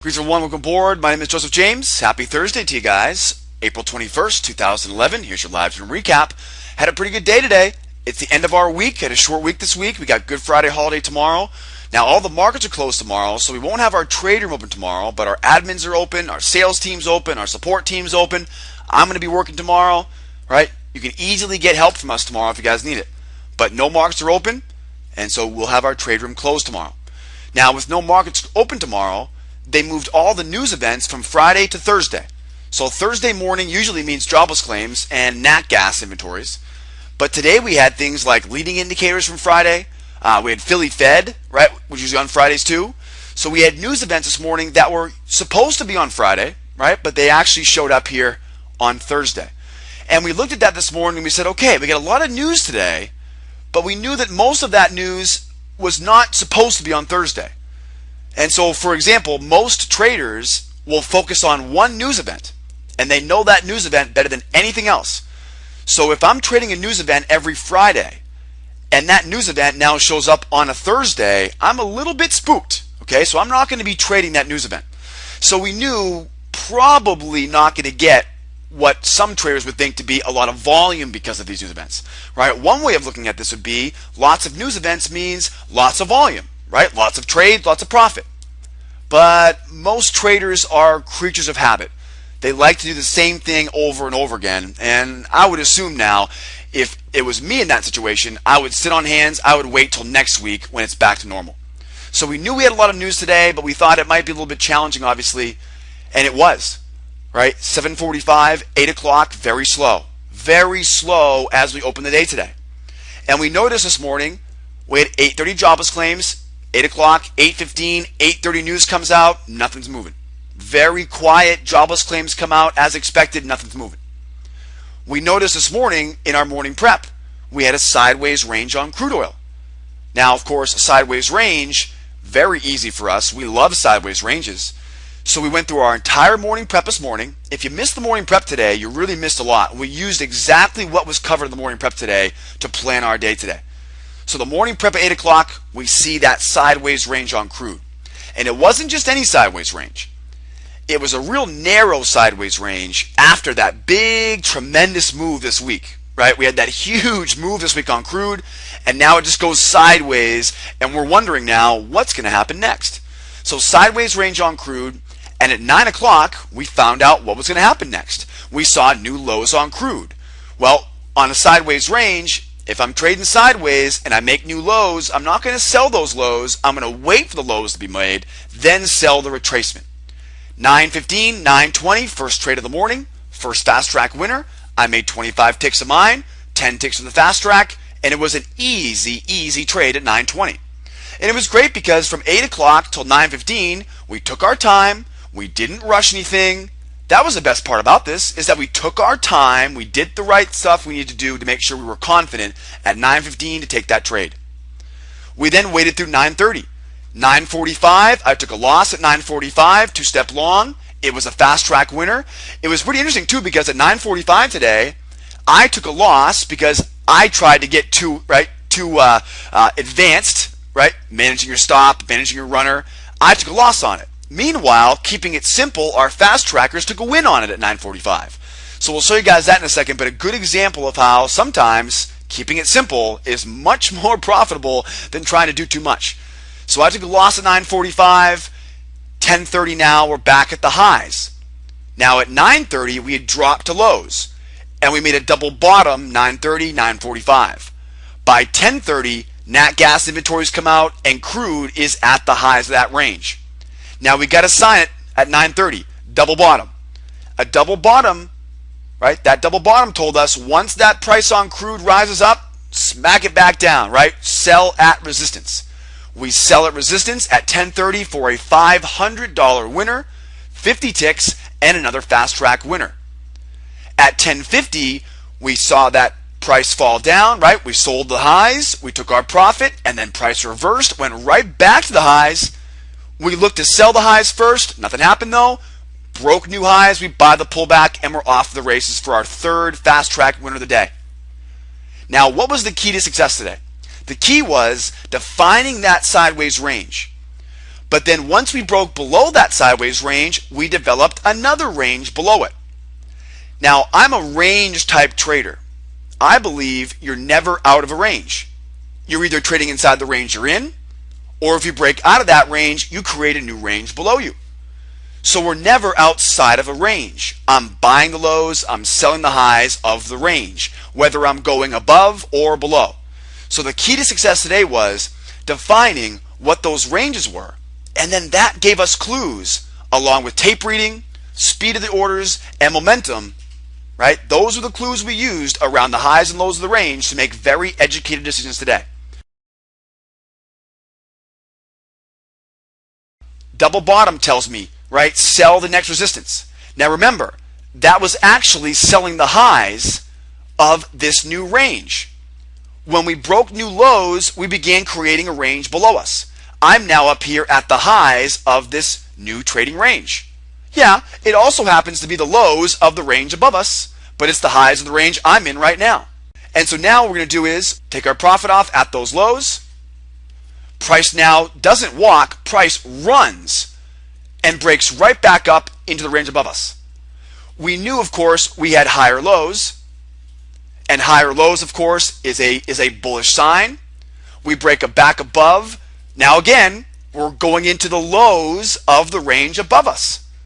Greetings everyone, welcome aboard. My name is Joseph James. Happy Thursday to you guys. April 21st, 2011. Here's your live stream recap. Had a pretty good day today. It's the end of our week. Had a short week this week. We got Good Friday holiday tomorrow. Now all the markets are closed tomorrow, so we won't have our trade room open tomorrow, but our admins are open, our sales team's open, our support team's open. I'm going to be working tomorrow, right? You can easily get help from us tomorrow if you guys need it. But no markets are open, and so we'll have our trade room closed tomorrow. Now with no markets open tomorrow, they moved all the news events from Friday to Thursday. So Thursday morning usually means jobless claims and nat gas inventories. But today we had things like leading indicators from Friday. We had Philly Fed, right, which is on Fridays too. So we had news events this morning that were supposed to be on Friday, right, but they actually showed up here on Thursday. And we looked at that this morning and we said, okay, we got a lot of news today, but we knew that most of that news was not supposed to be on Thursday. And so, for example, most traders will focus on one news event, and they know that news event better than anything else. So if I'm trading a news event every Friday, and that news event now shows up on a Thursday, I'm a little bit spooked. Okay, so I'm not going to be trading that news event. So we knew probably not going to get what some traders would think to be a lot of volume because of these news events. Right? One way of looking at this would be lots of news events means lots of volume. Right? Lots of trade, lots of profit. But most traders are creatures of habit. They like to do the same thing over and over again. And I would assume now, if it was me in that situation, I would sit on hands. I would wait till next week when it's back to normal. So we knew we had a lot of news today, but we thought it might be a little bit challenging, obviously. And it was. Right? 7:45, 8 o'clock, very slow. Very slow as we opened the day today. And we noticed this morning, we had 8:30 jobless claims. 8 o'clock, 8:15, 8:30 news comes out, nothing's moving. Very quiet, jobless claims come out as expected, nothing's moving. We noticed this morning in our morning prep, we had a sideways range on crude oil. Now, of course, a sideways range, very easy for us. We love sideways ranges. So we went through our entire morning prep this morning. If you missed the morning prep today, you really missed a lot. We used exactly what was covered in the morning prep today to plan our day today. So the morning prep at 8 o'clock, we see that sideways range on crude. And it wasn't just any sideways range. It was a real narrow sideways range after that big, tremendous move this week. Right? We had that huge move this week on crude, and now it just goes sideways, and we're wondering now what's going to happen next. So sideways range on crude, and at 9 o'clock, we found out what was going to happen next. We saw new lows on crude. Well, on a sideways range, if I'm trading sideways and I make new lows, I'm not going to sell those lows. I'm going to wait for the lows to be made, then sell the retracement. 9:15, 9:20, first trade of the morning, first fast track winner. I made 25 ticks of mine, 10 ticks of the fast track, and it was an easy trade at 9:20. And it was great because from 8 o'clock till 9:15, we took our time, we didn't rush anything. That was the best part about this, is that we took our time, we did the right stuff we needed to do to make sure we were confident at 9:15 to take that trade. We then waited through 9:30. 9:45, I took a loss at 9:45, two-step long. It was a fast track winner. It was pretty interesting too because at 9:45 today, I took a loss because I tried to get too advanced, right? Managing your stop, managing your runner. I took a loss on it. Meanwhile, keeping it simple, our fast trackers took a win on it at 9:45. So we'll show you guys that in a second, but a good example of how sometimes keeping it simple is much more profitable than trying to do too much. So I took a loss at 9:45. 10:30 now, we're back at the highs. Now at 9:30, we had dropped to lows, and we made a double bottom 9:30, 9:45. By 10:30, nat gas inventories come out, and crude is at the highs of that range. Now we got to sign it at 9:30, double bottom. A double bottom, right? That double bottom told us once that price on crude rises up, smack it back down, right? Sell at resistance. We sell at resistance at 10:30 for a $500 winner, 50 ticks, and another fast track winner. At 10:50, we saw that price fall down, right? We sold the highs, we took our profit, and then price reversed, went right back to the highs. We looked to sell the highs first. Nothing happened though. Broke new highs. We buy the pullback, and we're off to the races for our third fast track winner of the day. Now, what was the key to success today? The key was defining that sideways range. But then once we broke below that sideways range, we developed another range below it. Now, I'm a range type trader. I believe you're never out of a range. You're either trading inside the range you're in, or if you break out of that range, you create a new range below you. So we're never outside of a range. I'm buying the lows, I'm selling the highs of the range, whether I'm going above or below. So the key to success today was defining what those ranges were. And then that gave us clues along with tape reading, speed of the orders, and momentum, right? Those are the clues we used around the highs and lows of the range to make very educated decisions today. Double bottom tells me, right, sell the next resistance. Now remember, that was actually selling the highs of this new range. When we broke new lows, we began creating a range below us. I'm now up here at the highs of this new trading range. Yeah, it also happens to be the lows of the range above us, but it's the highs of the range I'm in right now. And so now what we're going to do is take our profit off at those lows. Price now doesn't walk, price runs and breaks right back up into the range above us. We knew, of course, we had higher lows, and higher lows, of course, is a bullish sign. We break a back above. Now again, we're going into the lows of the range above us.